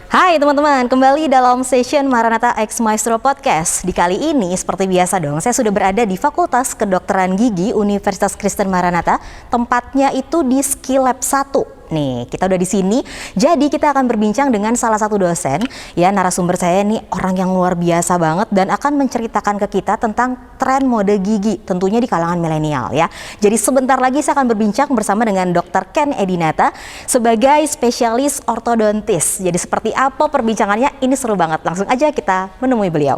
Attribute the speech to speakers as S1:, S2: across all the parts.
S1: Hai teman-teman, kembali dalam session Maranatha X Maestro Podcast. Di kali ini seperti biasa dong, saya sudah berada di Fakultas Kedokteran Gigi Universitas Kristen Maranatha. Tempatnya itu di Skill Lab 1. Nih, kita udah di sini. Jadi kita akan berbincang dengan salah satu dosen. Ya, narasumber saya ini orang yang luar biasa banget dan akan menceritakan ke kita tentang tren mode gigi, tentunya di kalangan milenial ya. Jadi sebentar lagi saya akan berbincang bersama dengan Dr. Ken Edinata sebagai spesialis ortodontis. Jadi seperti apa perbincangannya? Ini seru banget. Langsung aja kita menemui beliau.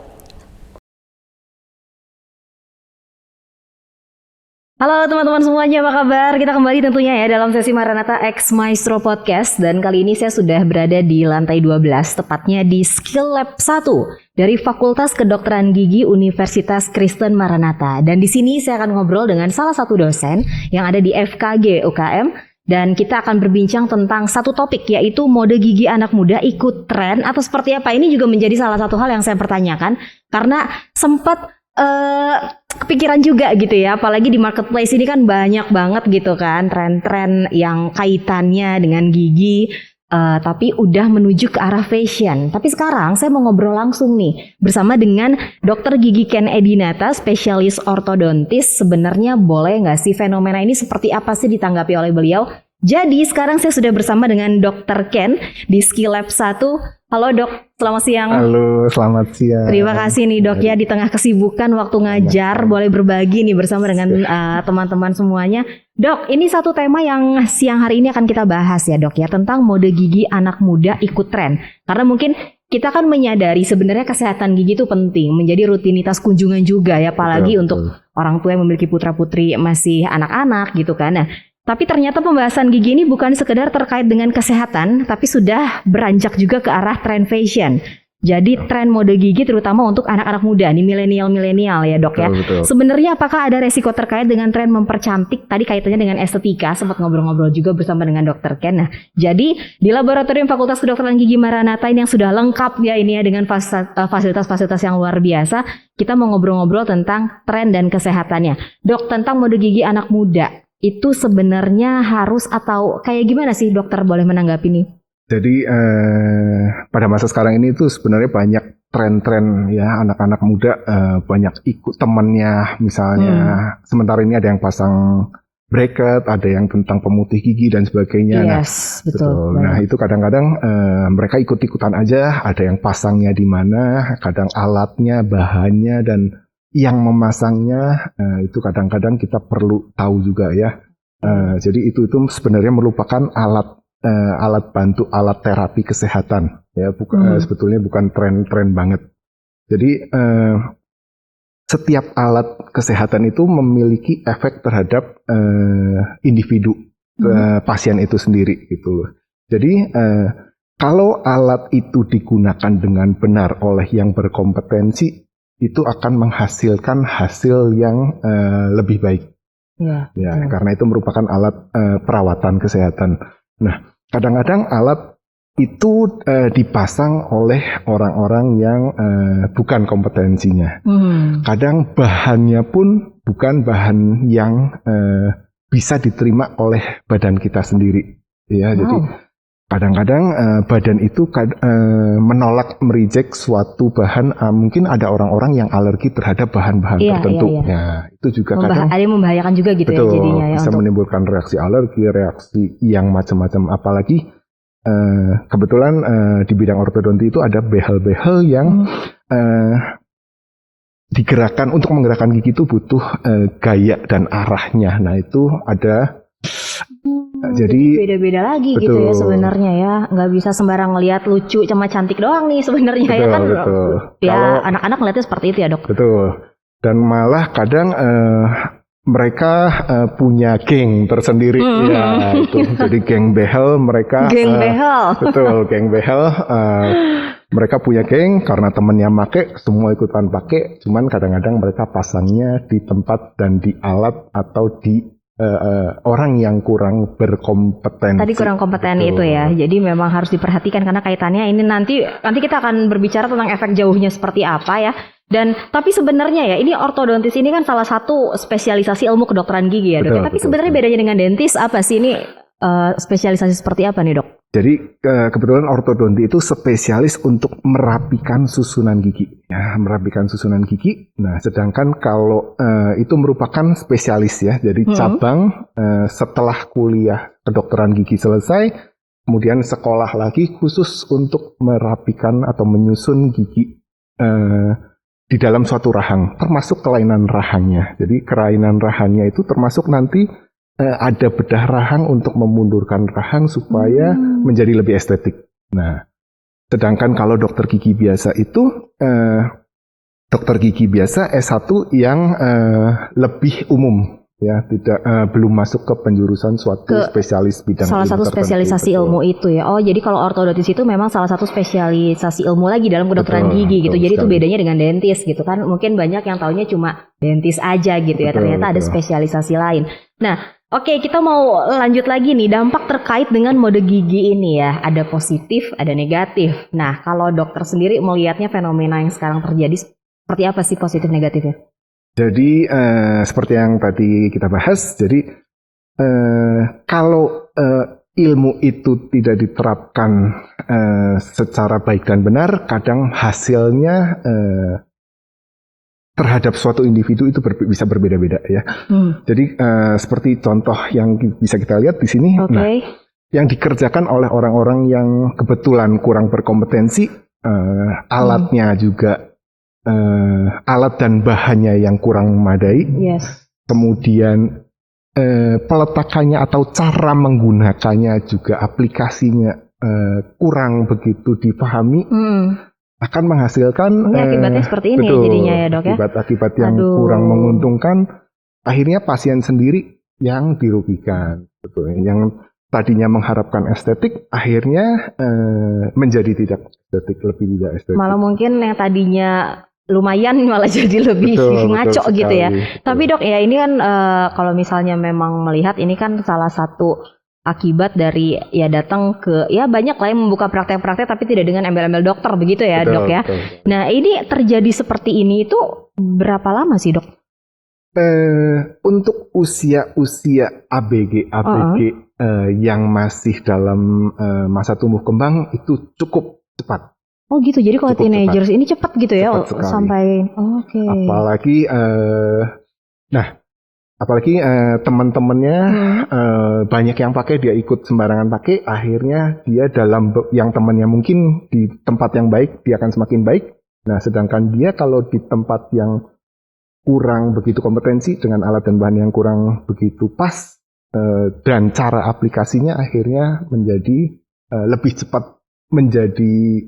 S1: Halo teman-teman semuanya, apa kabar? Kita kembali tentunya ya dalam sesi Maranatha X Maestro Podcast. Dan kali ini saya sudah berada di lantai 12, tepatnya di Skill Lab 1 dari Fakultas Kedokteran Gigi Universitas Kristen Maranatha. Dan di sini saya akan ngobrol dengan salah satu dosen yang ada di FKG UKM. Dan kita akan berbincang tentang satu topik, yaitu mode gigi anak muda ikut tren atau seperti apa. Ini juga menjadi salah satu hal yang saya pertanyakan karena sempat kepikiran juga gitu ya, apalagi di marketplace ini kan banyak banget gitu kan tren-tren yang kaitannya dengan gigi, tapi udah menuju ke arah fashion. Tapi sekarang saya mau ngobrol langsung nih bersama dengan Dr. Gigi Ken Edinata, spesialis ortodontis. Sebenarnya boleh nggak sih fenomena ini seperti apa sih ditanggapi oleh beliau? Jadi sekarang saya sudah bersama dengan Dr. Ken di Skill Lab 1. Halo dok, selamat siang.
S2: Halo, selamat siang.
S1: Terima kasih nih dok ya, di tengah kesibukan waktu ngajar boleh berbagi nih bersama dengan teman-teman semuanya. Dok, ini satu tema yang siang hari ini akan kita bahas ya dok ya, tentang mode gigi anak muda ikut tren. Karena mungkin kita kan menyadari sebenarnya kesehatan gigi itu penting, menjadi rutinitas kunjungan juga ya, apalagi untuk orang tua yang memiliki putra-putri masih anak-anak gitu kan. Nah, tapi ternyata pembahasan gigi ini bukan sekedar terkait dengan kesehatan, tapi sudah beranjak juga ke arah tren fashion. Jadi tren mode gigi terutama untuk anak-anak muda, nih milenial ya dok ya. Betul. Sebenarnya apakah ada resiko terkait dengan tren mempercantik? Tadi kaitannya dengan estetika, sempat ngobrol-ngobrol juga bersama dengan Dr. Ken. Nah, jadi di Laboratorium Fakultas Kedokteran Gigi Maranatha ini yang sudah lengkap ya ini ya dengan fasilitas-fasilitas yang luar biasa. Kita mau ngobrol-ngobrol tentang tren dan kesehatannya. Dok, tentang mode gigi anak muda, itu sebenarnya harus atau kayak gimana sih dokter, boleh menanggapi nih?
S2: Jadi pada masa sekarang ini tuh sebenarnya banyak tren-tren ya, anak-anak muda banyak ikut temannya misalnya. Sementara ini ada yang pasang bracket, ada yang tentang pemutih gigi dan sebagainya.
S1: Yes, betul.
S2: Nah itu kadang-kadang mereka ikut-ikutan aja, ada yang pasangnya di mana, kadang alatnya, bahannya, dan yang memasangnya itu kadang-kadang kita perlu tahu juga ya. Jadi itu sebenarnya merupakan alat bantu, alat terapi kesehatan ya, sebetulnya bukan tren-tren banget. Jadi setiap alat kesehatan itu memiliki efek terhadap individu pasien itu sendiri gitu loh. Jadi kalau alat itu digunakan dengan benar oleh yang berkompetensi, itu akan menghasilkan hasil yang lebih baik. Ya, karena itu merupakan alat perawatan kesehatan. Nah, kadang-kadang alat itu dipasang oleh orang-orang yang bukan kompetensinya. Kadang bahannya pun bukan bahan yang bisa diterima oleh badan kita sendiri. Ya, jadi kadang-kadang badan itu menolak, mereject suatu bahan. Mungkin ada orang-orang yang alergi terhadap bahan-bahan tertentu. Ya, itu juga kadang
S1: ada yang membahayakan juga gitu ya jadinya ya.
S2: Bisa menimbulkan reaksi alergi, reaksi yang macam-macam. Apalagi kebetulan di bidang ortodonti itu ada behel-behel yang digerakkan, untuk menggerakkan gigi itu butuh gaya dan arahnya. Nah itu ada. Jadi
S1: beda-beda lagi gitu ya sebenarnya ya, nggak bisa sembarang ngelihat lucu sama cantik doang nih sebenarnya ya kan. Ya anak-anak ngeliatnya seperti itu ya dok. Betul.
S2: Dan malah kadang mereka punya geng tersendiri ya itu. Jadi geng behel mereka.
S1: Geng behel.
S2: Betul, geng behel. Mereka punya geng karena temennya make, semua ikutan pakai. Cuman kadang-kadang mereka pasangnya di tempat dan di alat atau di orang yang kurang berkompetensi.
S1: Tadi kurang kompeten itu ya. Jadi memang harus diperhatikan karena kaitannya ini nanti kita akan berbicara tentang efek jauhnya seperti apa ya. Dan tapi sebenarnya ya ini ortodontis ini kan salah satu spesialisasi ilmu kedokteran gigi ya dok. Tapi sebenarnya bedanya dengan dentis apa sih ini? spesialisasi seperti apa nih, Dok?
S2: Jadi kebetulan ortodonti itu spesialis untuk merapikan susunan gigi, ya, merapikan susunan gigi. Nah, sedangkan kalau itu merupakan spesialis ya, jadi cabang setelah kuliah kedokteran gigi selesai, kemudian sekolah lagi khusus untuk merapikan atau menyusun gigi di dalam suatu rahang, termasuk kelainan rahangnya. Jadi kelainan rahangnya itu termasuk nanti ada bedah rahang untuk memundurkan rahang supaya menjadi lebih estetik. Nah, sedangkan kalau dokter gigi biasa itu dokter gigi biasa S1 yang lebih umum, ya, tidak belum masuk ke penjurusan suatu spesialis bidang
S1: salah satu
S2: tertentu.
S1: spesialisasi ilmu itu ya. Oh, jadi kalau ortodontis itu memang salah satu spesialisasi ilmu lagi dalam kedokteran gigi gitu. Jadi itu bedanya dengan dentis gitu kan. Mungkin banyak yang taunya cuma dentis aja gitu ya. Ternyata ada spesialisasi lain. Nah, oke, kita mau lanjut lagi nih, dampak terkait dengan mode gigi ini ya. Ada positif, ada negatif. Nah, kalau dokter sendiri melihatnya fenomena yang sekarang terjadi seperti apa sih positif negatifnya?
S2: Jadi seperti yang tadi kita bahas, jadi kalau ilmu itu tidak diterapkan secara baik dan benar, kadang hasilnya terhadap suatu individu itu bisa berbeda-beda ya. Jadi seperti contoh yang bisa kita lihat di sini, nah, yang dikerjakan oleh orang-orang yang kebetulan kurang berkompetensi, alatnya juga alat dan bahannya yang kurang memadai, kemudian peletakannya atau cara menggunakannya juga aplikasinya kurang begitu dipahami. Akan menghasilkan
S1: akibatnya seperti ini ya jadinya ya, Dok, ya.
S2: Akibat yang kurang menguntungkan, akhirnya pasien sendiri yang dirugikan. Betul. Yang tadinya mengharapkan estetik, akhirnya menjadi tidak estetik, lebih tidak estetik.
S1: Malah mungkin yang tadinya lumayan malah jadi lebih ngaco gitu ya. Tapi Dok, ya ini kan kalau misalnya memang melihat ini kan salah satu akibat dari ya datang ke ya banyak lah yang membuka praktek-praktek tapi tidak dengan embel-embel dokter begitu ya, Dok ya. Nah, ini terjadi seperti ini itu berapa lama sih, Dok?
S2: Untuk usia-usia ABG yang masih dalam masa tumbuh kembang itu cukup cepat.
S1: Oh gitu, jadi kalau teenagers ini cepat gitu ya sampai
S2: apalagi teman-temannya banyak yang pakai, dia ikut sembarangan pakai, akhirnya dia dalam yang temannya mungkin di tempat yang baik dia akan semakin baik. Nah, sedangkan dia kalau di tempat yang kurang begitu kompetensi dengan alat dan bahan yang kurang begitu pas dan cara aplikasinya akhirnya menjadi lebih cepat menjadi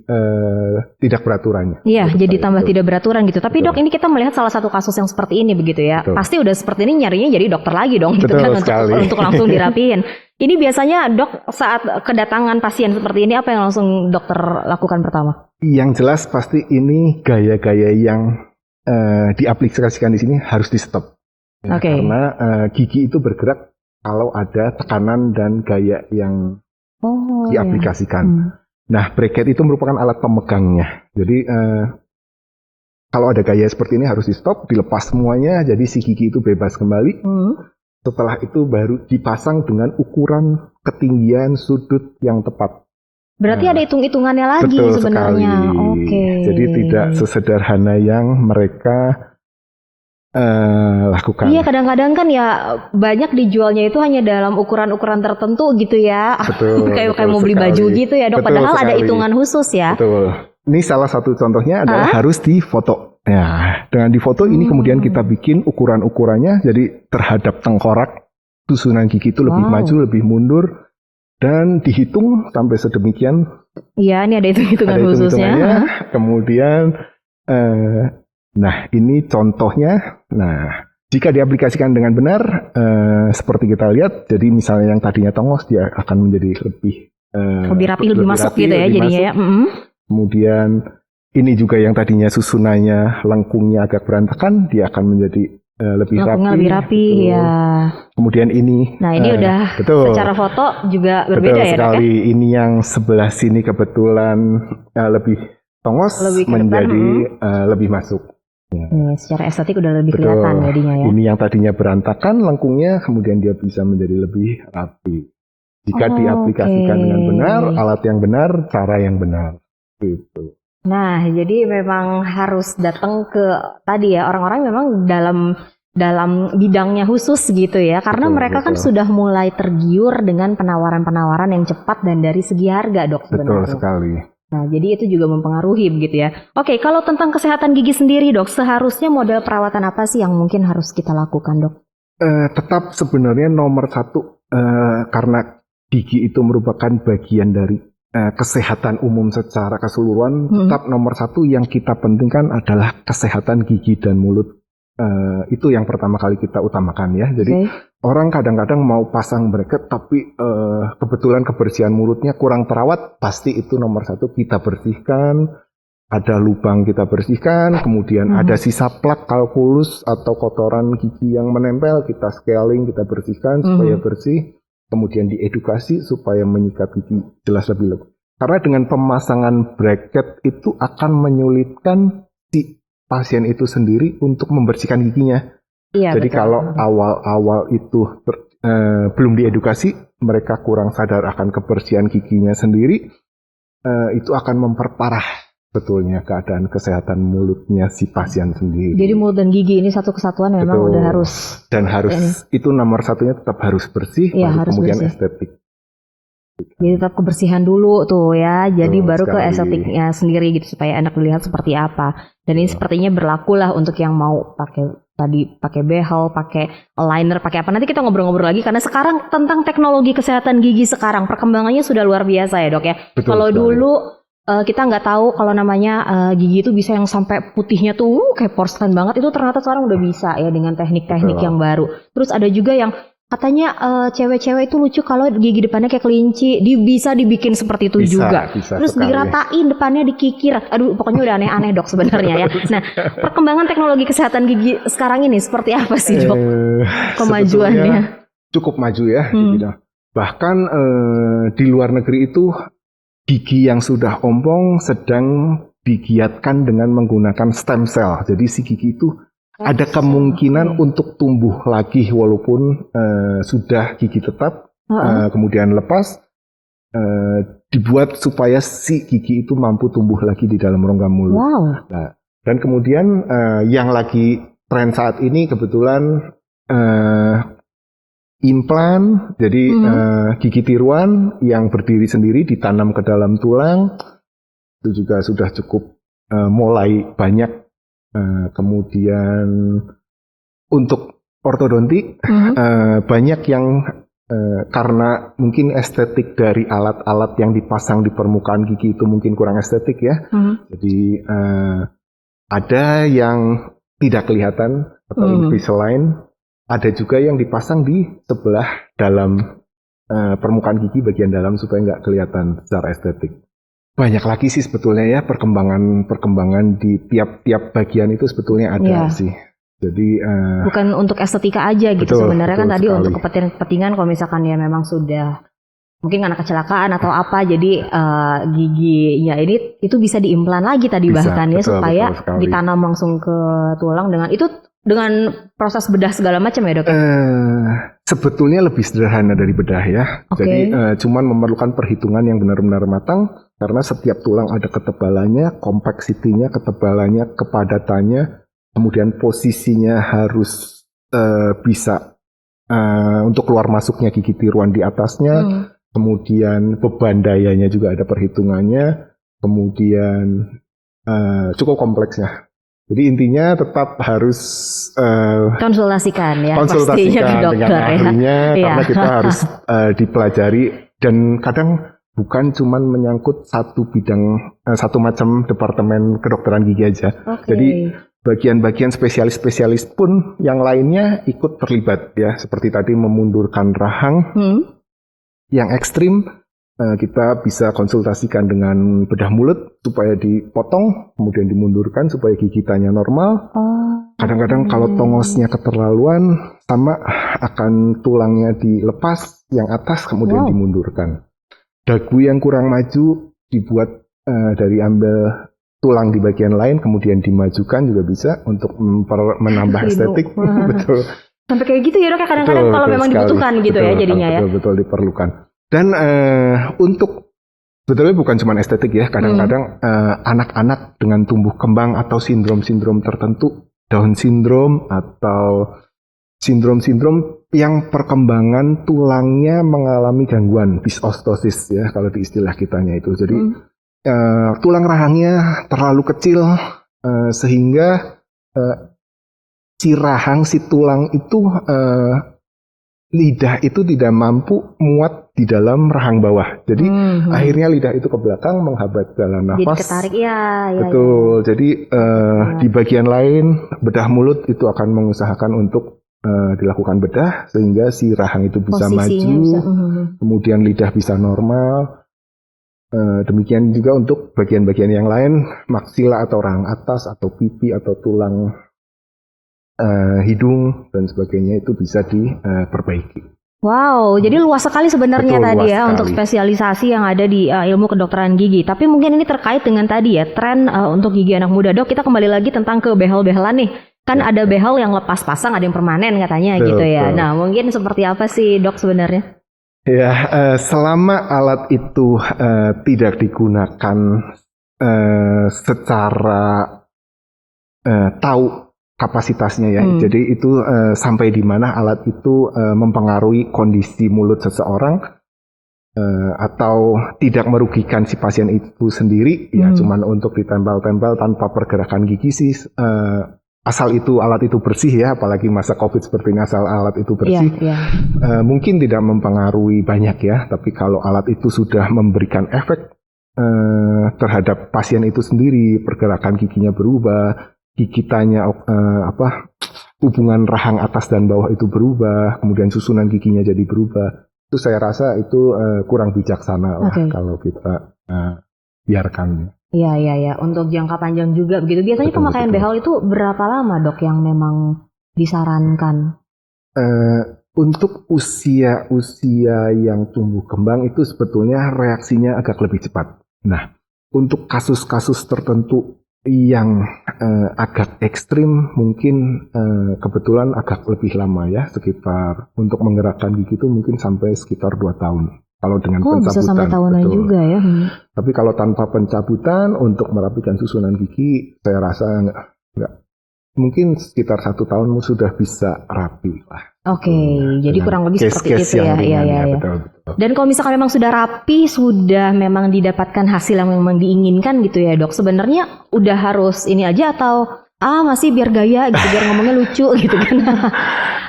S2: tidak beraturannya.
S1: Iya, jadi tambah tidak beraturan gitu. Tapi Dok, ini kita melihat salah satu kasus yang seperti ini begitu ya. Pasti udah seperti ini nyarinya jadi dokter lagi dong gitu kan untuk langsung dirapiin. Ini biasanya Dok saat kedatangan pasien seperti ini apa yang langsung dokter lakukan pertama? Yang
S2: jelas pasti ini gaya-gaya yang diaplikasikan di sini harus di stop. Ya, karena gigi itu bergerak kalau ada tekanan dan gaya yang diaplikasikan. Nah, bracket itu merupakan alat pemegangnya. Jadi kalau ada gaya seperti ini harus di stop, dilepas semuanya, jadi si gigi itu bebas kembali. Setelah itu baru dipasang dengan ukuran ketinggian sudut yang tepat.
S1: Berarti ada hitung-hitungannya lagi sebenarnya.
S2: Jadi tidak sesederhana yang mereka lakukan.
S1: Iya, kadang-kadang kan ya banyak dijualnya itu hanya dalam ukuran-ukuran tertentu gitu ya. Kayak mau beli baju gitu ya, Dok. Padahal ada hitungan khusus ya.
S2: Betul. Ini salah satu contohnya adalah harus difoto. Ya, dengan difoto ini kemudian kita bikin ukuran-ukurannya, jadi terhadap tengkorak susunan gigi itu lebih maju, lebih mundur, dan dihitung sampai sedemikian. Iya, ini ada hitungan khususnya. Kemudian nah, ini contohnya. Nah, jika diaplikasikan dengan benar, seperti kita lihat, jadi misalnya yang tadinya tongos, dia akan menjadi lebih
S1: rapi, lebih masuk gitu ya jadinya ya.
S2: Kemudian ini juga yang tadinya susunannya lengkungnya agak berantakan, dia akan menjadi lebih rapi
S1: ya.
S2: Kemudian ini,
S1: nah ini udah secara foto juga berbeda ya,
S2: sekali. Dok, ya? Ini yang sebelah sini kebetulan lebih tongos, menjadi lebih masuk.
S1: Ya, secara estetik udah lebih kelihatan jadinya ya.
S2: Ini yang tadinya berantakan lengkungnya, kemudian dia bisa menjadi lebih rapi. Jika
S1: Oh,
S2: diaplikasikan
S1: oke.
S2: dengan benar, alat yang benar, cara yang benar. Gitu.
S1: Nah, jadi memang harus datang ke tadi ya orang-orang memang dalam bidangnya khusus gitu ya, karena
S2: Betul,
S1: mereka kan
S2: betul.
S1: sudah mulai tergiur dengan penawaran-penawaran yang cepat dan dari segi harga, Dok,
S2: Betul
S1: sebenarnya.
S2: sekali.
S1: Nah, jadi itu juga mempengaruhi begitu ya. Oke, kalau tentang kesehatan gigi sendiri, Dok, seharusnya model perawatan apa sih yang mungkin harus kita lakukan, Dok?
S2: Tetap sebenarnya nomor satu, karena gigi itu merupakan bagian dari kesehatan umum secara keseluruhan, tetap nomor satu yang kita pentingkan adalah kesehatan gigi dan mulut. Itu yang pertama kali kita utamakan ya. Jadi orang kadang-kadang mau pasang bracket tapi kebetulan kebersihan mulutnya kurang terawat, pasti itu nomor satu kita bersihkan. Ada lubang kita bersihkan, kemudian ada sisa plak kalkulus atau kotoran gigi yang menempel, kita scaling, kita bersihkan supaya bersih. Kemudian diedukasi supaya menyikat gigi jelas lebih lega. Karena dengan pemasangan bracket itu akan menyulitkan si pasien itu sendiri untuk membersihkan giginya.
S1: Iya,
S2: Jadi
S1: betul.
S2: kalau awal-awal itu belum diedukasi, mereka kurang sadar akan kebersihan giginya sendiri, itu akan memperparah betulnya keadaan kesehatan mulutnya si pasien sendiri.
S1: Jadi mulut dan gigi ini satu kesatuan memang
S2: Betul.
S1: udah harus.
S2: Dan harus itu nomor satunya tetap harus bersih,
S1: Iya,
S2: baru
S1: harus
S2: kemudian
S1: bersih.
S2: estetik.
S1: Jadi tetap kebersihan dulu tuh ya. Jadi
S2: Betul
S1: baru ke
S2: sekali.
S1: estetiknya sendiri gitu supaya enak dilihat seperti apa. Dan ini sepertinya berlaku lah untuk yang mau pakai behel, pakai aligner, pakai apa. Nanti kita ngobrol-ngobrol lagi karena sekarang tentang teknologi kesehatan gigi sekarang perkembangannya sudah luar biasa ya, Dok ya.
S2: Betul
S1: Kalau
S2: sekali.
S1: dulu kita nggak tahu kalau namanya gigi itu bisa yang sampai putihnya tuh kayak porselen banget, itu ternyata sekarang udah bisa ya dengan teknik-teknik
S2: Betul.
S1: yang baru. Terus ada juga yang katanya cewek-cewek itu lucu kalau gigi depannya kayak kelinci, bisa dibikin seperti itu juga.
S2: Bisa
S1: Terus
S2: sekali.
S1: diratain depannya dikikir. Aduh, pokoknya udah aneh-aneh, Dok, sebenarnya ya. Nah, perkembangan teknologi kesehatan gigi sekarang ini seperti apa sih, Dok? Kemajuannya.
S2: Sebetulnya cukup maju ya di bidang. Bahkan di luar negeri itu gigi yang sudah ompong sedang digiatkan dengan menggunakan stem cell. Jadi si gigi itu ada kemungkinan untuk tumbuh lagi walaupun sudah gigi tetap, kemudian lepas, dibuat supaya si gigi itu mampu tumbuh lagi di dalam rongga mulut.
S1: Wow.
S2: Nah, dan kemudian yang lagi tren saat ini kebetulan implan, jadi gigi tiruan yang berdiri sendiri ditanam ke dalam tulang, itu juga sudah cukup mulai banyak. Kemudian untuk ortodontik banyak yang karena mungkin estetik dari alat-alat yang dipasang di permukaan gigi itu mungkin kurang estetik ya. Jadi ada yang tidak kelihatan atau Invisalign, ada juga yang dipasang di sebelah dalam permukaan gigi bagian dalam supaya nggak kelihatan secara estetik. Banyak lagi sih sebetulnya ya perkembangan di tiap-tiap bagian itu sebetulnya ada sih. Jadi
S1: bukan untuk estetika aja gitu
S2: betul,
S1: sebenarnya kan tadi
S2: sekali.
S1: untuk kepentingan kalau misalkan ya memang sudah mungkin karena kecelakaan atau apa jadi giginya ini itu bisa diimplan lagi tadi
S2: Bisa,
S1: bahkan ya
S2: betul,
S1: supaya
S2: betul sekali.
S1: ditanam langsung ke tulang dengan proses bedah segala macam ya, Dok?
S2: Sebetulnya lebih sederhana dari bedah ya.
S1: Oke.
S2: Jadi cuman memerlukan perhitungan yang benar-benar matang karena setiap tulang ada ketebalannya, kompleksitinya, ketebalannya, kepadatannya, kemudian posisinya harus bisa untuk keluar masuknya gigi tiruan di atasnya, kemudian beban dayanya juga ada perhitungannya, kemudian cukup kompleks ya. Jadi intinya tetap harus
S1: Konsultasikan ya
S2: konsultasikan
S1: pastinya ke dokter
S2: dengan ahlinya
S1: ya.
S2: karena kita harus dipelajari dan kadang bukan cuman menyangkut satu bidang satu macam departemen kedokteran gigi aja.
S1: Oke.
S2: Jadi bagian-bagian spesialis-spesialis pun yang lainnya ikut terlibat ya, seperti tadi memundurkan rahang yang ekstrim. Kita bisa konsultasikan dengan bedah mulut supaya dipotong, kemudian dimundurkan supaya gigitannya normal. Kadang-kadang kalau tongosnya keterlaluan, sama akan tulangnya dilepas, yang atas kemudian dimundurkan. Dagu yang kurang maju dibuat dari ambil tulang di bagian lain, kemudian dimajukan juga bisa untuk menambah estetik. Betul.
S1: Sampai kayak gitu ya, Dok, kadang-kadang kalau memang
S2: sekali.
S1: dibutuhkan gitu ya jadinya ya.
S2: Betul diperlukan. Dan untuk sebetulnya bukan cuma estetik ya, kadang-kadang anak-anak dengan tumbuh kembang atau sindrom-sindrom tertentu, Down syndrome atau sindrom-sindrom yang perkembangan tulangnya mengalami gangguan, dysostosis ya kalau di istilah kitanya itu. Jadi tulang rahangnya terlalu kecil sehingga si rahang, si tulang itu lidah itu tidak mampu muat di dalam rahang bawah. Jadi akhirnya lidah itu ke belakang menghambat jalan nafas.
S1: Jadi ketarik ya.
S2: Betul. Jadi di bagian lain bedah mulut itu akan mengusahakan untuk dilakukan bedah sehingga si rahang itu bisa maju, kemudian lidah bisa normal. Demikian juga untuk bagian-bagian yang lain, maksila atau rahang atas atau pipi atau tulang hidung dan sebagainya itu bisa diperbaiki.
S1: Wow, jadi luas sekali sebenarnya tadi ya
S2: sekali.
S1: untuk spesialisasi yang ada di ilmu kedokteran gigi. Tapi mungkin ini terkait dengan tadi ya tren untuk gigi anak muda. Dok, kita kembali lagi tentang ke behel-behelan nih. Kan ada behel yang lepas pasang, ada yang permanen katanya gitu ya. Nah, mungkin seperti apa sih Dok sebenarnya?
S2: Ya, selama alat itu tidak digunakan secara tahu kapasitasnya ya. Jadi itu sampai di mana alat itu mempengaruhi kondisi mulut seseorang atau tidak merugikan si pasien itu sendiri ya, cuman untuk ditempel-tempel tanpa pergerakan gigi sih asal itu alat itu bersih ya, apalagi masa Covid seperti ini asal alat itu bersih mungkin tidak mempengaruhi banyak ya, tapi kalau alat itu sudah memberikan efek terhadap pasien itu sendiri, pergerakan giginya berubah, gigitannya hubungan rahang atas dan bawah itu berubah, kemudian susunan giginya jadi berubah, itu saya rasa itu kurang bijaksana lah kalau kita biarkan.
S1: Iya. Untuk jangka panjang juga begitu. Biasanya pemakaian behel itu berapa lama Dok yang memang disarankan?
S2: Untuk usia yang tumbuh kembang itu sebetulnya reaksinya agak lebih cepat. Nah, untuk kasus-kasus tertentu yang agak ekstrim mungkin kebetulan agak lebih lama ya, sekitar untuk menggerakkan gigi itu mungkin sampai sekitar 2 tahun. Kalau dengan pencabutan,
S1: bisa sampai tahunan juga ya.
S2: Tapi kalau tanpa pencabutan untuk merapikan susunan gigi, saya rasa enggak. Mungkin sekitar 1 tahun sudah bisa rapi lah.
S1: Oke, jadi kurang lebih seperti itu ya. Iya.
S2: Betul.
S1: Dan kalau misalkan memang sudah rapi, sudah memang didapatkan hasil yang memang diinginkan gitu ya Dok. Sebenarnya udah harus ini aja atau masih biar gaya gitu, biar ngomongnya lucu gitu kan?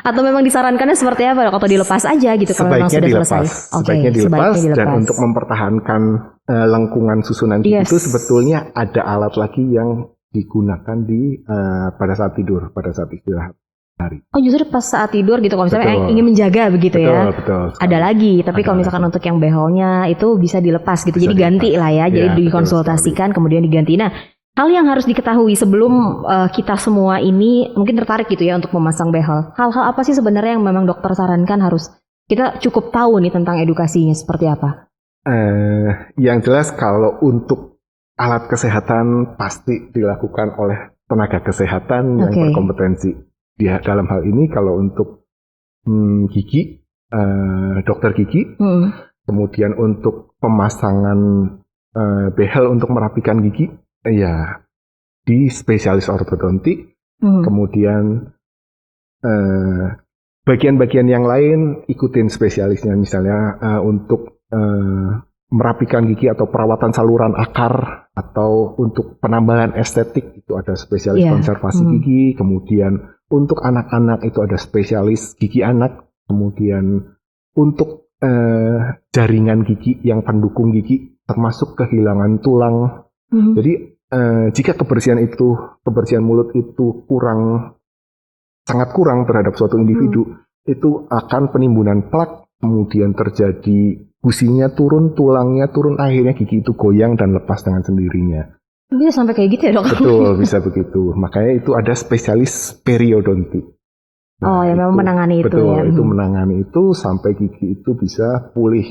S1: Atau memang disarankannya seperti apa Dok? Atau dilepas aja gitu kalau memang sudah selesai?
S2: Sebaiknya dilepas. Dan untuk mempertahankan lengkungan susunan gigi itu sebetulnya ada alat lagi yang digunakan pada saat tidur, pada saat istirahat hari. Oh,
S1: justru pas saat tidur gitu kalau misalnya ingin menjaga begitu ya.
S2: Betul.
S1: Ada lagi, tapi kalau misalkan untuk yang behelnya itu bisa dilepas gitu. Jadi ganti lah ya. Jadi dikonsultasikan kemudian diganti. Nah, hal yang harus diketahui sebelum kita semua ini mungkin tertarik gitu ya untuk memasang behel. Hal-hal apa sih sebenarnya yang memang dokter sarankan harus kita cukup tahu nih tentang edukasinya seperti apa?
S2: Yang jelas kalau untuk alat kesehatan pasti dilakukan oleh tenaga kesehatan yang berkompetensi. Dalam hal ini kalau untuk gigi, dokter gigi, kemudian untuk pemasangan behel untuk merapikan gigi, ya di spesialis ortodontik, kemudian bagian-bagian yang lain ikutin spesialisnya, misalnya untuk merapikan gigi atau perawatan saluran akar atau untuk penambahan estetik itu ada spesialis konservasi gigi, kemudian untuk anak-anak itu ada spesialis gigi anak, kemudian untuk jaringan gigi yang pendukung gigi termasuk kehilangan tulang. Jadi jika kebersihan mulut itu sangat kurang terhadap suatu individu, itu akan penimbunan plak, kemudian terjadi gusinya turun, tulangnya turun, akhirnya gigi itu goyang dan lepas dengan sendirinya.
S1: Bisa sampai kayak gitu ya Dok?
S2: Betul, bisa begitu. Makanya itu ada spesialis periodontik.
S1: Yang memang menangani itu ya.
S2: Betul, itu menangani itu sampai gigi itu bisa pulih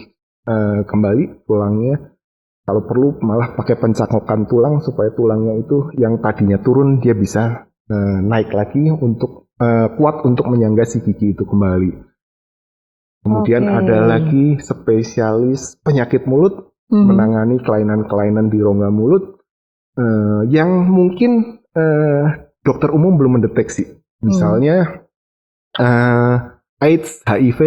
S2: kembali tulangnya. Kalau perlu malah pakai pencakokan tulang supaya tulangnya itu yang tadinya turun dia bisa naik lagi untuk kuat untuk menyangga si gigi itu kembali. Kemudian
S1: Oke.
S2: ada lagi spesialis penyakit mulut, menangani kelainan-kelainan di rongga mulut yang mungkin dokter umum belum mendeteksi. Misalnya AIDS, HIV,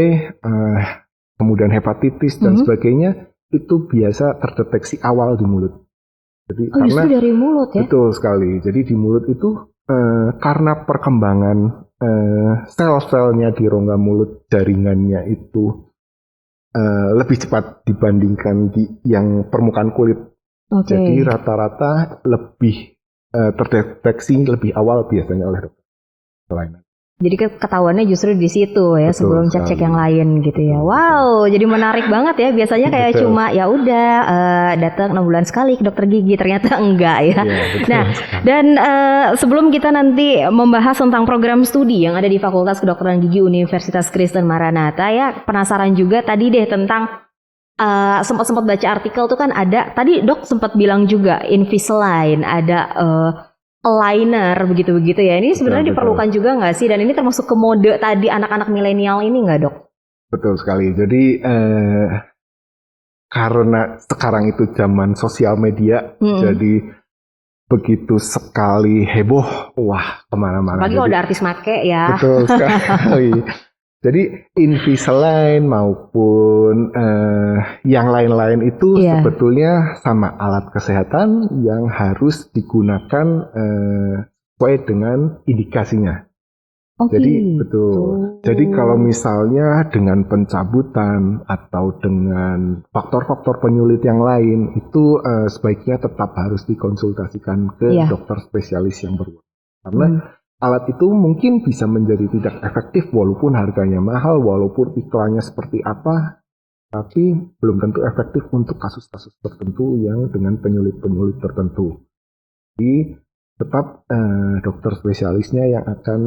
S2: kemudian hepatitis dan sebagainya, itu biasa terdeteksi awal di mulut. Jadi karena
S1: justru dari mulut ya?
S2: Betul sekali. Jadi di mulut itu karena perkembangan sel-selnya di rongga mulut, jaringannya itu lebih cepat dibandingkan di yang permukaan kulit. Jadi rata-rata lebih terdeteksi lebih awal biasanya oleh dokter kelainan.
S1: Jadi ketahuannya justru di situ ya,
S2: Betul
S1: sebelum cek-cek yang lain gitu ya. Wow, jadi menarik banget ya. Biasanya kayak
S2: Betul.
S1: cuma ya udah datang 6 bulan sekali ke dokter gigi, ternyata enggak ya.
S2: Betul
S1: Nah,
S2: sekali.
S1: dan sebelum kita nanti membahas tentang program studi yang ada di Fakultas Kedokteran Gigi Universitas Kristen Maranatha ya, penasaran juga tadi deh tentang sempat baca artikel tuh kan ada, tadi dok sempat bilang juga Invisalign, ada aligner begitu-begitu ya. Ini sebenarnya diperlukan juga nggak sih? Dan ini termasuk ke mode tadi anak-anak milenial ini nggak dok?
S2: Betul sekali. Jadi karena sekarang itu zaman sosial media, jadi begitu sekali heboh, wah kemana-mana.
S1: Apalagi kalau ada artis make ya.
S2: Betul sekali. Jadi Invisalign maupun yang lain-lain itu sebetulnya sama alat kesehatan yang harus digunakan sesuai dengan indikasinya. Jadi betul. Jadi kalau misalnya dengan pencabutan atau dengan faktor-faktor penyulit yang lain itu sebaiknya tetap harus dikonsultasikan ke dokter spesialis yang berwenang. Karena alat itu mungkin bisa menjadi tidak efektif walaupun harganya mahal, walaupun iklannya seperti apa, tapi belum tentu efektif untuk kasus-kasus tertentu yang dengan penyulit-penyulit tertentu. Jadi tetap dokter spesialisnya yang akan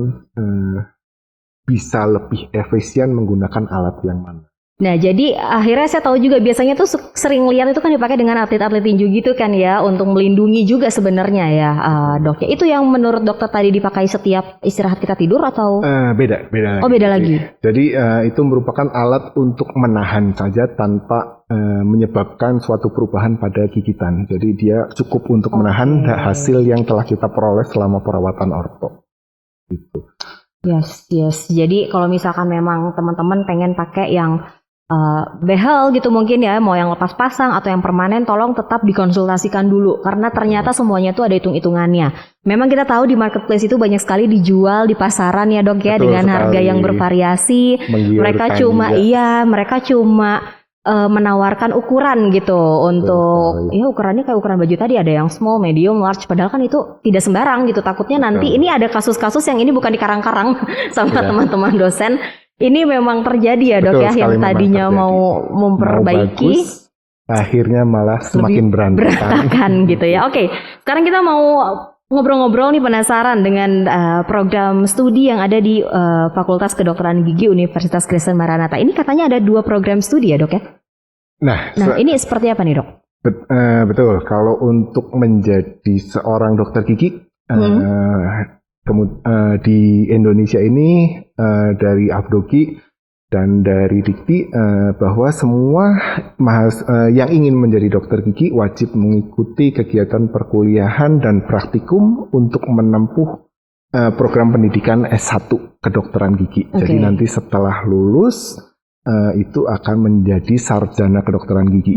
S2: bisa lebih efisien menggunakan alat yang mana.
S1: Nah, jadi akhirnya saya tahu juga biasanya tuh sering lihat itu kan dipakai dengan atlet-atlet tinju gitu kan ya, untuk melindungi juga sebenarnya ya dok. Itu yang menurut dokter tadi dipakai setiap istirahat kita tidur atau?
S2: Beda.
S1: Oh, beda lagi.
S2: Jadi itu merupakan alat untuk menahan saja tanpa menyebabkan suatu perubahan pada gigitan. Jadi dia cukup untuk menahan hasil yang telah kita peroleh selama perawatan orto. Gitu.
S1: Yes. Jadi kalau misalkan memang teman-teman pengen pakai yang behel gitu mungkin ya, mau yang lepas pasang atau yang permanen, tolong tetap dikonsultasikan dulu karena ternyata semuanya itu ada hitung-hitungannya. Memang kita tahu di marketplace itu banyak sekali dijual di pasaran ya dok ya. Betul dengan sekali. Harga yang bervariasi. Mereka cuma menawarkan ukuran gitu untuk ukurannya kayak ukuran baju tadi, ada yang small, medium, large, padahal kan itu tidak sembarang gitu. Takutnya nanti ini ada kasus-kasus yang ini bukan dikarang-karang sama teman-teman dosen. Ini memang terjadi ya dok ya, yang tadinya mau memperbaiki,
S2: akhirnya malah semakin
S1: berantakan gitu ya. Oke, sekarang kita mau ngobrol-ngobrol nih, penasaran dengan program studi yang ada di Fakultas Kedokteran Gigi Universitas Kristen Maranatha. Ini katanya ada 2 program studi ya dok ya? Nah ini seperti apa nih dok?
S2: Betul, kalau untuk menjadi seorang dokter gigi, di Indonesia ini dari Afdogi dan dari Dikti bahwa semua yang ingin menjadi dokter gigi wajib mengikuti kegiatan perkuliahan dan praktikum untuk menempuh program pendidikan S1 kedokteran gigi. Jadi nanti setelah lulus itu akan menjadi sarjana kedokteran gigi.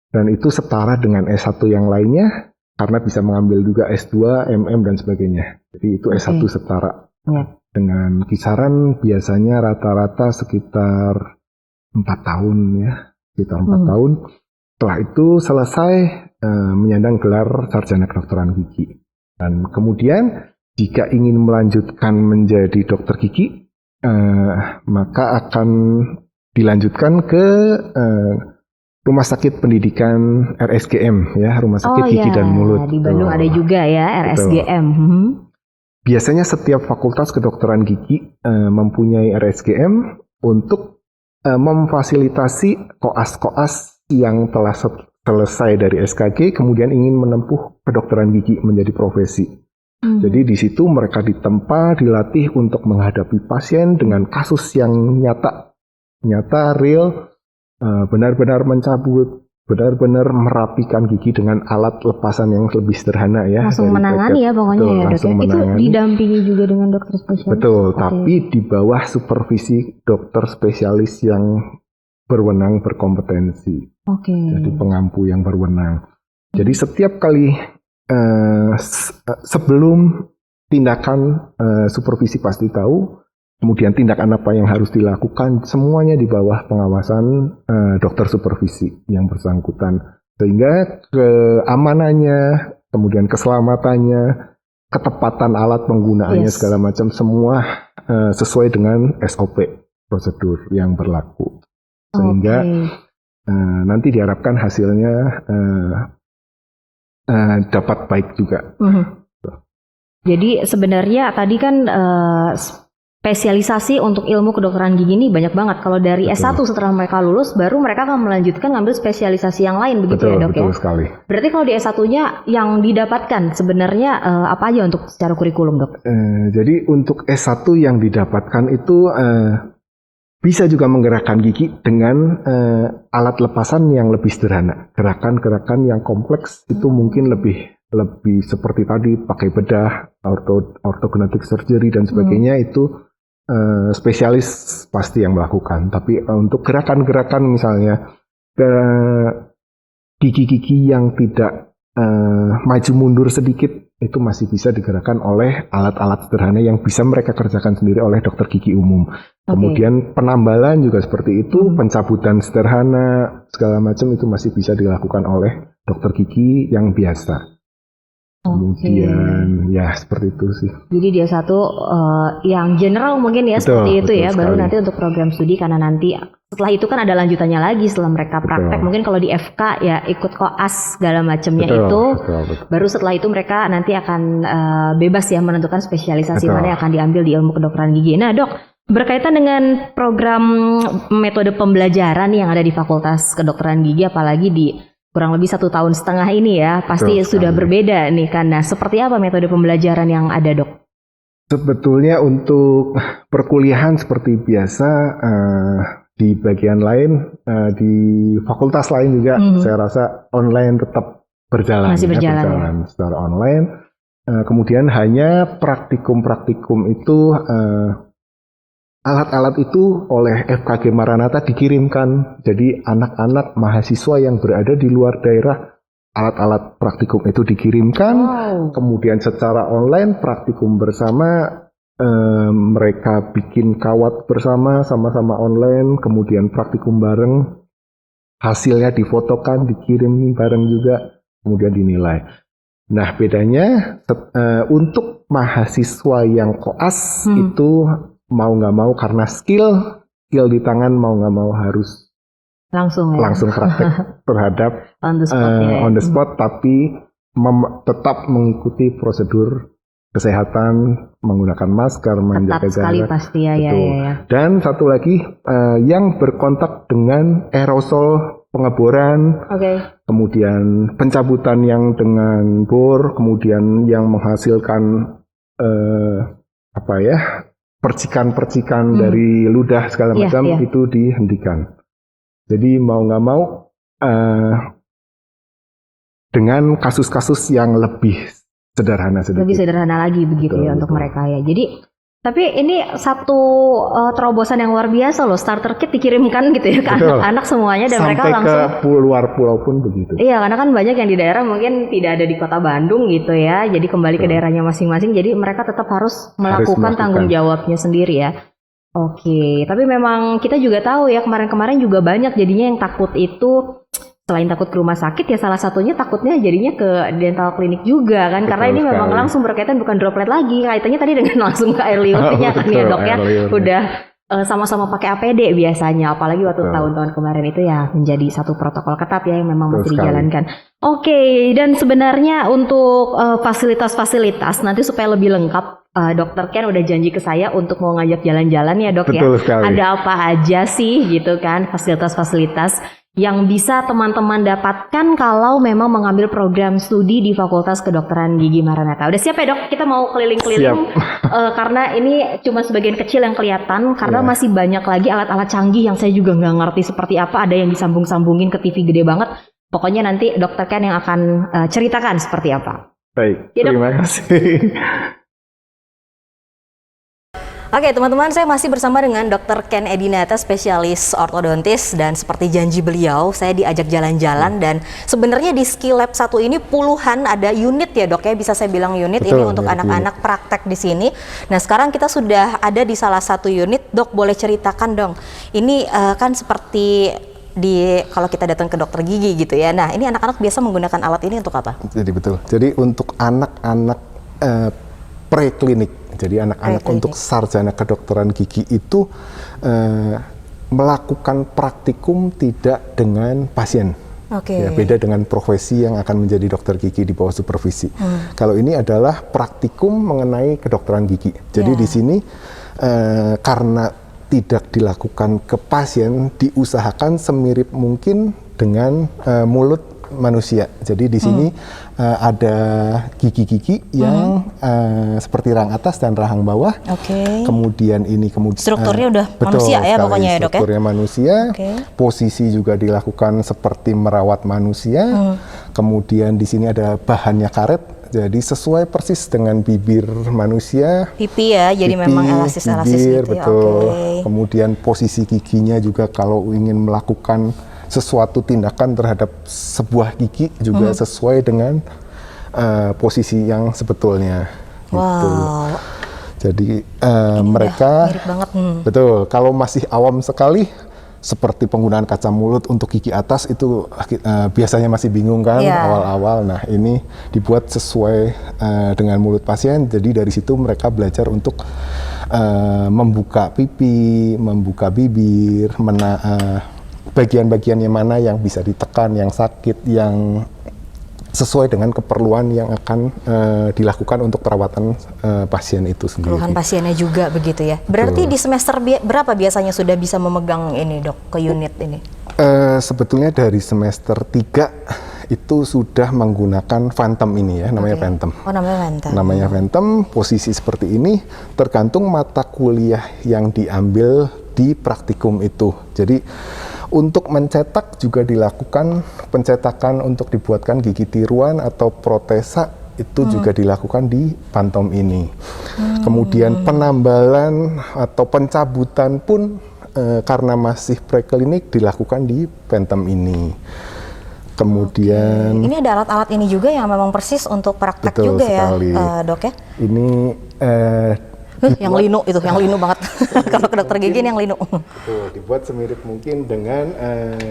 S2: Dan itu setara dengan S1 yang lainnya, karena bisa mengambil juga S2, MM, dan sebagainya. Jadi itu S1 setara. Dengan kisaran biasanya rata-rata sekitar 4 tahun ya. Sekitar 4 tahun. Setelah itu selesai menyandang gelar sarjana kedokteran gigi. Dan kemudian jika ingin melanjutkan menjadi dokter gigi, maka akan dilanjutkan ke Rumah Sakit Pendidikan RSGM ya, Rumah Sakit Gigi dan Mulut.
S1: Di Bandung ada juga ya RSGM.
S2: Biasanya setiap fakultas kedokteran gigi mempunyai RSGM untuk memfasilitasi koas-koas yang telah selesai dari SKG kemudian ingin menempuh kedokteran gigi menjadi profesi. Jadi di situ mereka ditempa, dilatih untuk menghadapi pasien dengan kasus yang nyata nyata real, benar-benar mencabut, benar-benar merapikan gigi dengan alat lepasan yang lebih sederhana ya.
S1: Langsung
S2: dari
S1: menangani
S2: bracket.
S1: ya pokoknya
S2: Betul,
S1: ya dok
S2: langsung
S1: ya. Itu
S2: menangani.
S1: didampingi juga dengan dokter spesialis.
S2: Betul,
S1: Oke.
S2: tapi di bawah supervisi dokter spesialis yang berwenang, berkompetensi.
S1: Oke.
S2: Jadi pengampu yang berwenang. Jadi setiap kali sebelum tindakan supervisi pasti tahu, kemudian tindakan apa yang harus dilakukan, semuanya di bawah pengawasan dokter supervisi yang bersangkutan. Sehingga keamanannya, kemudian keselamatannya, ketepatan alat penggunaannya
S1: Yes.
S2: segala macam semua sesuai dengan SOP prosedur yang berlaku. Sehingga nanti diharapkan hasilnya dapat baik juga.
S1: Jadi sebenarnya tadi kan spesialisasi untuk ilmu kedokteran gigi ini banyak banget. Kalau dari
S2: Betul.
S1: S1 setelah mereka lulus, baru mereka akan melanjutkan ngambil spesialisasi yang lain begitu ya dok
S2: Betul
S1: ya?
S2: sekali.
S1: Berarti kalau di S1-nya yang didapatkan sebenarnya apa aja untuk secara kurikulum dok?
S2: Jadi untuk S1 yang didapatkan itu bisa juga menggerakkan gigi dengan alat lepasan yang lebih sederhana. Gerakan-gerakan yang kompleks itu mungkin lebih seperti tadi pakai bedah, orthodontic surgery dan sebagainya itu spesialis pasti yang melakukan. Tapi untuk gerakan-gerakan misalnya gigi-gigi yang tidak maju mundur sedikit itu masih bisa digerakkan oleh alat-alat sederhana yang bisa mereka kerjakan sendiri oleh dokter gigi umum. Kemudian penambalan juga seperti itu, pencabutan sederhana segala macam itu masih bisa dilakukan oleh dokter gigi yang biasa. Kemudian ya seperti itu sih.
S1: Jadi dia satu yang general mungkin ya,
S2: Betul,
S1: seperti itu
S2: betul
S1: ya. Baru
S2: sekali.
S1: nanti untuk program studi karena nanti setelah itu kan ada lanjutannya lagi setelah mereka praktek.
S2: Betul.
S1: Mungkin kalau di FK ya ikut koas segala macamnya
S2: Betul,
S1: itu.
S2: betul.
S1: Baru setelah itu mereka nanti akan bebas ya menentukan spesialisasi
S2: Betul.
S1: mana yang akan diambil di ilmu kedokteran gigi. Nah dok, berkaitan dengan program metode pembelajaran yang ada di Fakultas Kedokteran Gigi, apalagi di kurang lebih 1,5 tahun ini ya, pasti
S2: Betul
S1: sudah
S2: sekali.
S1: berbeda nih kan. Nah, seperti apa metode pembelajaran yang ada dok?
S2: Sebetulnya untuk perkuliahan seperti biasa di bagian lain, di fakultas lain juga saya rasa online tetap berjalan.
S1: Masih berjalan,
S2: secara online. Kemudian hanya praktikum-praktikum itu alat-alat itu oleh FKG Maranatha dikirimkan. Jadi anak-anak mahasiswa yang berada di luar daerah, alat-alat praktikum itu dikirimkan. Kemudian secara online praktikum bersama, mereka bikin kawat bersama, sama-sama online. Kemudian praktikum bareng, hasilnya difotokan, dikirim bareng juga, kemudian dinilai. Nah bedanya untuk mahasiswa yang koas itu mau nggak mau karena skill di tangan mau nggak mau harus
S1: langsung
S2: praktek terhadap
S1: on
S2: the spot, tapi tetap mengikuti prosedur kesehatan, menggunakan masker, menjaga
S1: ketat sekali
S2: jarak.
S1: pasti ya.
S2: Dan satu lagi yang berkontak dengan aerosol pengeboran, kemudian pencabutan yang dengan bor, kemudian yang menghasilkan percikan-percikan dari ludah segala macam itu dihentikan. Jadi mau nggak mau dengan kasus-kasus yang lebih sederhana sedikit.
S1: Lebih sederhana lagi begitu ya untuk mereka ya. Jadi tapi ini satu terobosan yang luar biasa loh, starter kit dikirimkan gitu ya ke anak-anak semuanya dan
S2: sampai
S1: mereka langsung
S2: ke luar pulau pun begitu.
S1: Iya, karena kan banyak yang di daerah mungkin tidak ada di kota Bandung gitu ya. Jadi kembali ke daerahnya masing-masing. Jadi mereka tetap harus melakukan tanggung jawabnya sendiri ya. Oke, tapi memang kita juga tahu ya kemarin-kemarin juga banyak jadinya yang takut itu. Selain takut ke rumah sakit ya salah satunya takutnya jadinya ke dental klinik juga kan. Karena ini memang langsung berkaitan bukan droplet lagi. Kaitannya tadi dengan langsung ke air liurnya kan ya dok ya. Udah sama-sama pakai APD biasanya. Apalagi waktu tahun-tahun kemarin itu ya menjadi satu protokol ketat ya yang memang masih dijalankan. Oke, dan sebenarnya untuk fasilitas-fasilitas nanti supaya lebih lengkap, Dokter Ken udah janji ke saya untuk mau ngajak jalan-jalan ya dok.
S2: Betul
S1: ya.
S2: Sekali.
S1: Ada apa aja sih gitu kan fasilitas-fasilitas yang bisa teman-teman dapatkan kalau memang mengambil program studi di Fakultas Kedokteran Gigi Maranatha. Udah siap ya dok? Kita mau keliling-keliling karena ini cuma sebagian kecil yang kelihatan karena masih banyak lagi alat-alat canggih yang saya juga nggak ngerti seperti apa. Ada yang disambung-sambungin ke TV gede banget. Pokoknya nanti dokter Ken yang akan ceritakan seperti apa.
S2: Baik,
S1: Ya,
S2: terima kasih.
S1: Oke teman-teman, saya masih bersama dengan Dr. Ken Edinata, spesialis ortodontis, dan seperti janji beliau, saya diajak jalan-jalan dan sebenarnya di Skill Lab 1 ini puluhan ada unit ya dok ya, bisa saya bilang unit. Betul, ini untuk anak-anak praktek di sini. Nah sekarang kita sudah ada di salah satu unit, dok boleh ceritakan dong, ini kan seperti kalau kita datang ke dokter gigi gitu ya. Nah ini anak-anak biasa menggunakan alat ini untuk apa?
S2: Jadi betul, jadi untuk anak-anak preklinik. Jadi anak-anak untuk sarjana kedokteran gigi itu melakukan praktikum tidak dengan pasien. Ya, beda dengan profesi yang akan menjadi dokter gigi di bawah supervisi. Kalau ini adalah praktikum mengenai kedokteran gigi. Jadi di sini karena tidak dilakukan ke pasien, diusahakan semirip mungkin dengan mulut manusia. Jadi di sini ada gigi-gigi yang seperti rahang atas dan rahang bawah. Kemudian ini
S1: strukturnya udah manusia ya pokoknya ya dok ya.
S2: Strukturnya manusia. Posisi juga dilakukan seperti merawat manusia. Kemudian di sini ada bahannya karet. Jadi sesuai persis dengan bibir manusia.
S1: Pipi ya, jadi memang elasis-elasis gitu ya.
S2: Betul. Kemudian posisi giginya juga kalau ingin melakukan sesuatu tindakan terhadap sebuah gigi juga sesuai dengan posisi yang sebetulnya. Gitu. Jadi mereka
S1: mirip banget.
S2: Betul. Kalau masih awam sekali seperti penggunaan kaca mulut untuk gigi atas itu biasanya masih bingung kan awal-awal. Nah ini dibuat sesuai dengan mulut pasien. Jadi dari situ mereka belajar untuk membuka pipi, membuka bibir, bagian-bagian yang mana yang bisa ditekan, yang sakit, yang sesuai dengan keperluan yang akan dilakukan untuk perawatan pasien itu sendiri.
S1: Keluhan pasiennya juga begitu ya. Berarti di semester berapa biasanya sudah bisa memegang ini dok, ke unit ini?
S2: Sebetulnya dari semester 3 itu sudah menggunakan Phantom ini ya, namanya Phantom.
S1: Oh namanya Phantom.
S2: Namanya Phantom, posisi seperti ini tergantung mata kuliah yang diambil di praktikum itu. Jadi untuk mencetak juga dilakukan pencetakan untuk dibuatkan gigi tiruan atau protesa itu juga dilakukan di Phantom ini. Kemudian penambalan atau pencabutan pun karena masih preklinik dilakukan di Phantom ini. Kemudian
S1: ini ada alat-alat ini juga yang memang persis untuk praktek juga sekali. Ya dok ya.
S2: Ini
S1: yang linu itu, yang linu banget. Kalau ke dokter gigi yang linu.
S2: Betul, dibuat semirip mungkin dengan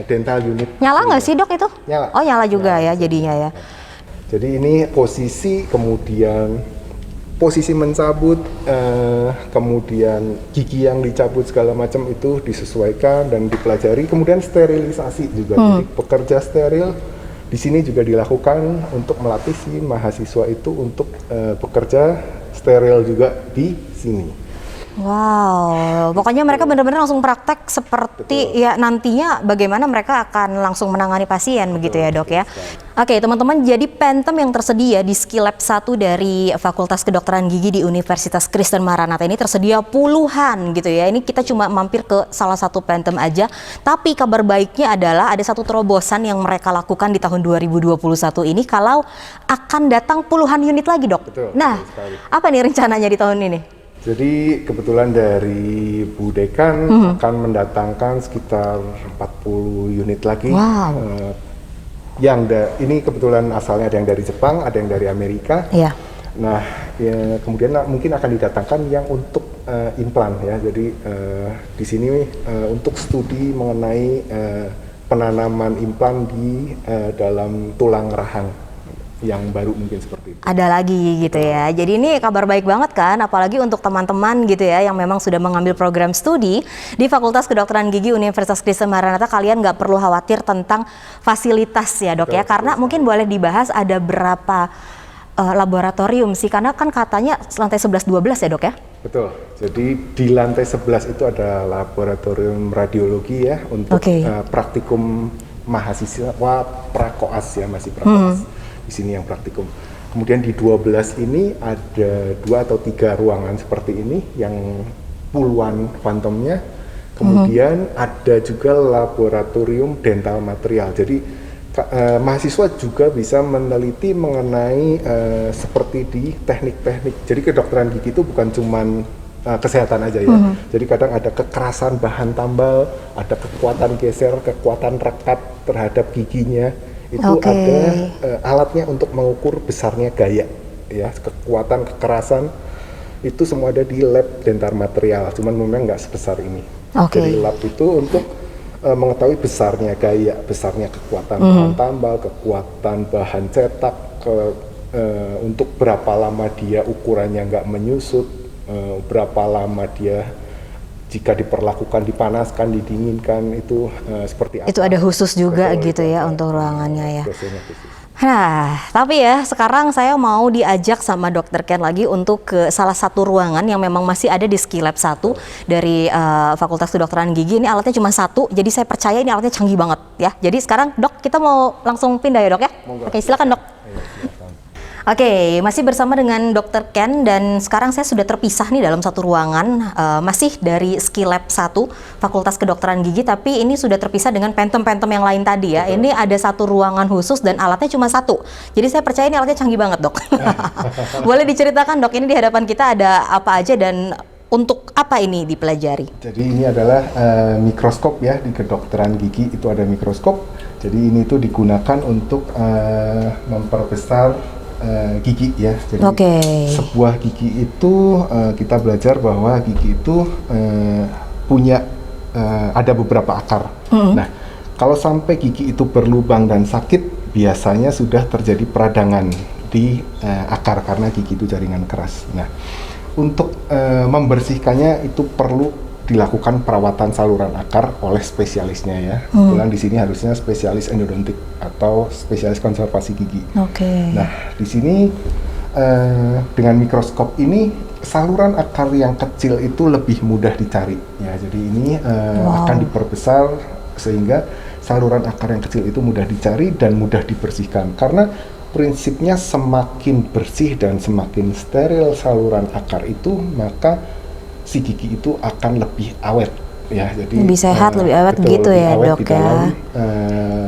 S2: dental unit.
S1: Nyala nggak sih dok itu?
S2: Nyala.
S1: Oh nyala juga ya jadinya ya.
S2: Jadi ini posisi, kemudian posisi mencabut, kemudian gigi yang dicabut segala macam itu disesuaikan dan dipelajari. Kemudian sterilisasi juga. Jadi pekerja steril di sini juga dilakukan untuk melatih si mahasiswa itu untuk bekerja steril juga di sini.
S1: Wow, pokoknya mereka benar-benar langsung praktek seperti ya nantinya bagaimana mereka akan langsung menangani pasien begitu ya dok ya. Oke teman-teman, jadi Phantom yang tersedia di Skill Lab 1 dari Fakultas Kedokteran Gigi di Universitas Kristen Maranatha ini tersedia puluhan gitu ya. Ini kita cuma mampir ke salah satu Phantom aja. Tapi kabar baiknya adalah ada satu terobosan yang mereka lakukan di tahun 2021 ini kalau akan datang puluhan unit lagi dok.
S2: Betul,
S1: nah, apa nih rencananya di tahun ini?
S2: Jadi kebetulan dari Bu Dekan akan mendatangkan sekitar 40 unit lagi.
S1: Wow.
S2: Ini kebetulan asalnya ada yang dari Jepang, ada yang dari Amerika.
S1: Iya.
S2: Nah, ya, kemudian mungkin akan didatangkan yang untuk implan ya. Jadi di sini untuk studi mengenai penanaman implan di dalam tulang rahang yang baru mungkin seperti itu.
S1: Ada lagi gitu ya. Jadi ini kabar baik banget kan, apalagi untuk teman-teman gitu ya yang memang sudah mengambil program studi di Fakultas Kedokteran Gigi Universitas Kristen Maranatha. Kalian nggak perlu khawatir tentang fasilitas ya dok ya, karena mungkin boleh dibahas ada berapa laboratorium sih, karena kan katanya lantai 11-12 ya dok ya? Betul,
S2: jadi di lantai 11 itu ada laboratorium radiologi ya untuk praktikum mahasiswa prakoas ya, masih prakoas. Di sini yang praktikum. Kemudian di 12 ini ada 2 atau 3 ruangan seperti ini yang puluhan kuantumnya. Kemudian ada juga laboratorium dental material. Jadi mahasiswa juga bisa meneliti mengenai seperti di teknik-teknik. Jadi kedokteran gigi itu bukan cuman kesehatan aja ya. Jadi kadang ada kekerasan bahan tambal, ada kekuatan geser, kekuatan rekat terhadap giginya. Itu ada alatnya untuk mengukur besarnya gaya, ya, kekuatan, kekerasan. Itu semua ada di lab dental material. Cuman memang nggak sebesar ini. Jadi lab itu untuk mengetahui besarnya gaya, besarnya kekuatan bahan tambal, kekuatan bahan cetak, untuk berapa lama dia ukurannya nggak menyusut, berapa lama dia jika diperlakukan dipanaskan, didinginkan, itu seperti apa.
S1: Itu ada khusus juga gitu ya untuk ruangannya ya. Nah, tapi ya sekarang saya mau diajak sama Dokter Ken lagi untuk ke salah satu ruangan yang memang masih ada di Skilab 1 dari Fakultas Kedokteran Gigi. Ini alatnya cuma satu, jadi saya percaya ini alatnya canggih banget ya. Jadi sekarang Dok, kita mau langsung pindah ya Dok ya? Oke, silakan Dok. Oke, masih bersama dengan Dokter Ken dan sekarang saya sudah terpisah nih dalam satu ruangan, masih dari Skilab 1 Fakultas Kedokteran Gigi, tapi ini sudah terpisah dengan pentem-pentem yang lain tadi ya. Ini ada satu ruangan khusus dan alatnya cuma satu. Jadi saya percaya ini alatnya canggih banget Dok. Boleh diceritakan Dok, ini di hadapan kita ada apa aja dan untuk apa ini dipelajari?
S2: Jadi ini adalah mikroskop ya, di kedokteran gigi itu ada mikroskop. Jadi ini tuh digunakan untuk memperbesar gigi ya. Jadi sebuah gigi itu kita belajar bahwa gigi itu punya ada beberapa akar. Nah, kalau sampai gigi itu berlubang dan sakit, biasanya sudah terjadi peradangan di akar karena gigi itu jaringan keras. Nah, untuk membersihkannya itu perlu dilakukan perawatan saluran akar oleh spesialisnya ya. Kebetulan di sini harusnya spesialis endodontik atau spesialis konservasi gigi. Nah, di sini dengan mikroskop ini saluran akar yang kecil itu lebih mudah dicari ya. Jadi ini akan diperbesar sehingga saluran akar yang kecil itu mudah dicari dan mudah dibersihkan. Karena prinsipnya semakin bersih dan semakin steril saluran akar itu, maka si gigi itu akan lebih awet ya. Jadi
S1: lebih sehat, lebih awet gitu ya Dok
S2: di dalam,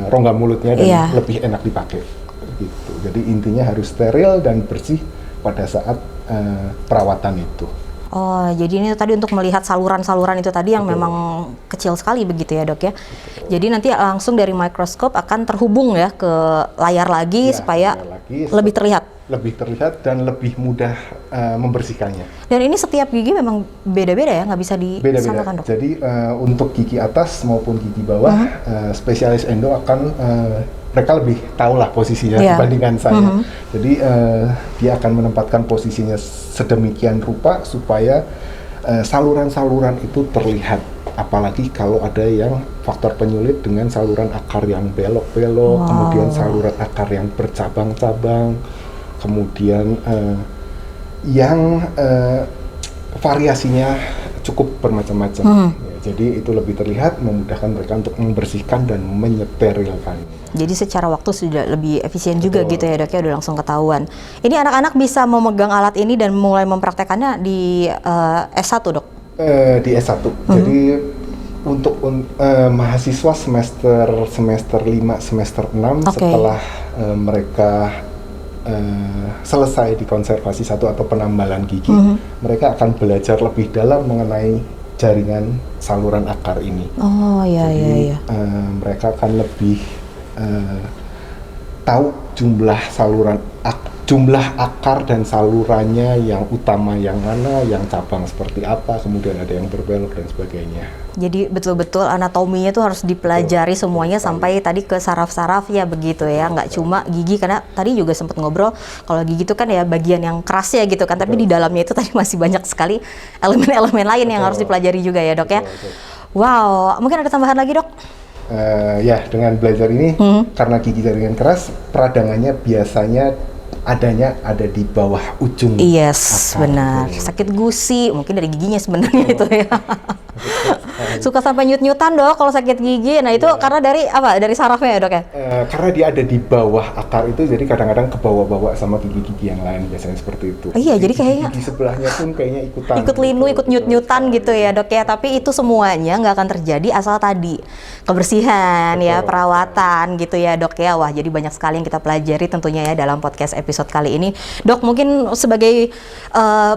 S2: rongga mulutnya dan lebih enak dipakai gitu. Jadi intinya harus steril dan bersih pada saat perawatan itu.
S1: Oh, jadi ini tadi untuk melihat saluran-saluran itu tadi yang memang kecil sekali begitu ya Dok ya. Jadi nanti langsung dari mikroskop akan terhubung ya ke layar lagi supaya lebih terlihat dan lebih mudah membersihkannya. Dan ini setiap gigi memang beda-beda ya, nggak bisa disamakan Dok?
S2: Jadi untuk gigi atas maupun gigi bawah, spesialis endo akan mereka lebih tahu lah posisinya dibandingkan saya. Jadi dia akan menempatkan posisinya sedemikian rupa supaya saluran-saluran itu terlihat. Apalagi kalau ada yang faktor penyulit dengan saluran akar yang belok-belok, kemudian saluran akar yang bercabang-cabang, kemudian yang variasinya cukup bermacam-macam. Ya, jadi itu lebih terlihat, memudahkan mereka untuk membersihkan dan menyeterilkan.
S1: Jadi secara waktu sudah lebih efisien juga gitu ya Dok ya, udah langsung ketahuan. Ini anak-anak bisa memegang alat ini dan mulai mempraktekannya di S1 Dok?
S2: Di S1. Jadi untuk mahasiswa semester 5, semester 6 setelah mereka selesai di konservasi 1 atau penambalan gigi, mereka akan belajar lebih dalam mengenai jaringan saluran akar ini. Jadi, mereka akan lebih tahu jumlah akar dan salurannya yang utama yang mana, yang cabang seperti apa, kemudian ada yang berbelok dan sebagainya.
S1: Jadi betul-betul anatominya tuh harus dipelajari semuanya sampai tadi ke saraf-saraf ya begitu ya, nggak cuma gigi, karena tadi juga sempat ngobrol kalau gigi itu kan ya bagian yang keras ya gitu kan, tapi di dalamnya itu tadi masih banyak sekali elemen-elemen lain yang harus dipelajari juga ya Dok ya. Wow, mungkin ada tambahan lagi Dok?
S2: Ya, dengan belajar ini karena gigi jaringan keras, peradangannya biasanya ada di bawah ujung akar.
S1: Benar. Sakit gusi, mungkin dari giginya sebenarnya itu ya. Suka sampai nyut-nyutan dok kalau sakit gigi. Nah itu karena dari apa? Dari sarafnya ya dok ya?
S2: Karena dia ada di bawah akar itu, jadi kadang-kadang ke bawah-bawah sama gigi-gigi yang lain, biasanya seperti itu.
S1: Iya, jadi kayaknya
S2: gigi sebelahnya pun kayaknya ikutan.
S1: Ikut linu, ikut nyut-nyutan gitu ya dok ya. Tapi itu semuanya nggak akan terjadi asal tadi kebersihan ya, perawatan gitu ya dok ya. Wah jadi banyak sekali yang kita pelajari tentunya ya dalam podcast episode kali ini. Dok mungkin sebagai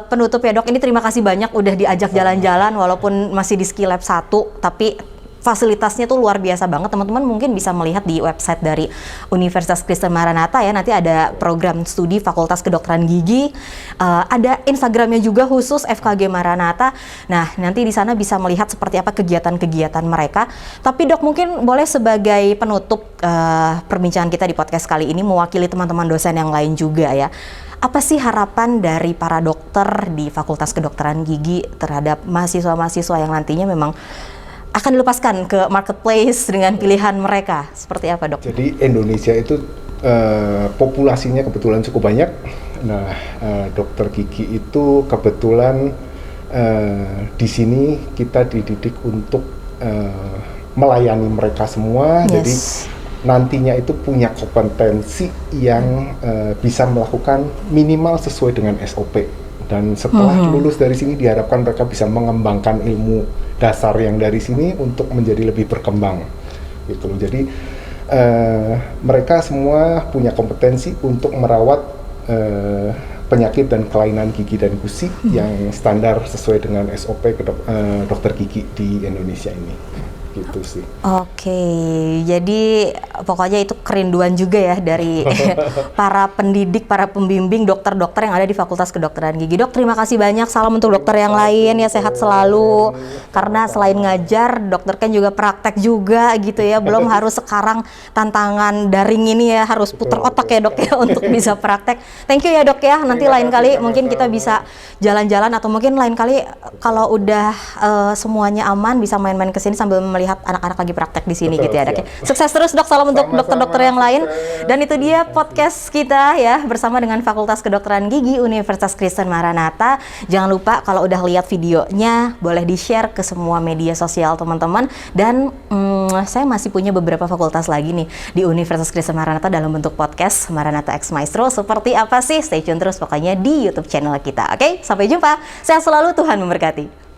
S1: penutup ya dok, ini terima kasih banyak udah diajak jalan-jalan walaupun masih di Ski Lab 1, tapi fasilitasnya tuh luar biasa banget. Teman-teman mungkin bisa melihat di website dari Universitas Kristen Maranatha ya, nanti ada program studi Fakultas Kedokteran Gigi, ada Instagramnya juga khusus FKG Maranatha. Nah nanti di sana bisa melihat seperti apa kegiatan-kegiatan mereka. Tapi dok mungkin boleh sebagai penutup perbincangan kita di podcast kali ini mewakili teman-teman dosen yang lain juga ya. Apa sih harapan dari para dokter di Fakultas Kedokteran Gigi terhadap mahasiswa-mahasiswa yang nantinya memang akan dilepaskan ke marketplace dengan pilihan mereka? Seperti apa dok?
S2: Jadi Indonesia itu populasinya kebetulan cukup banyak. Nah, dokter gigi itu kebetulan di sini kita dididik untuk melayani mereka semua.
S1: Yes.
S2: Jadi nantinya itu punya kompetensi yang bisa melakukan minimal sesuai dengan SOP. Dan setelah lulus dari sini diharapkan mereka bisa mengembangkan ilmu dasar yang dari sini untuk menjadi lebih berkembang gitu. Jadi mereka semua punya kompetensi untuk merawat penyakit dan kelainan gigi dan gusi yang standar sesuai dengan SOP dokter gigi di Indonesia ini. Gitu sih.
S1: Oke, jadi pokoknya itu kerinduan juga ya dari para pendidik, para pembimbing dokter-dokter yang ada di Fakultas Kedokteran Gigi. Dok, terima kasih banyak. Salam untuk dokter yang lain ya, sehat selalu. Karena selain ngajar, dokter kan juga praktek juga gitu ya. Belum harus sekarang tantangan daring ini ya, harus puter otak ya dok ya untuk bisa praktek. Thank you ya dok ya. Nanti lain kali mungkin kita bisa jalan-jalan atau mungkin lain kali kalau udah semuanya aman bisa main-main ke sini sambil melihat anak-anak lagi praktek di sini. Betul, gitu ya dok. Sukses terus dok, salam untuk dokter-dokter yang lain. Dan itu dia podcast kita ya bersama dengan Fakultas Kedokteran Gigi Universitas Kristen Maranatha. Jangan lupa kalau udah lihat videonya boleh di-share ke semua media sosial teman-teman. Dan saya masih punya beberapa fakultas lagi nih di Universitas Kristen Maranatha dalam bentuk podcast Maranatha X Maestro. Seperti apa sih? Stay tune terus pokoknya di YouTube channel kita. Oke, sampai jumpa. Sehat selalu, Tuhan memberkati.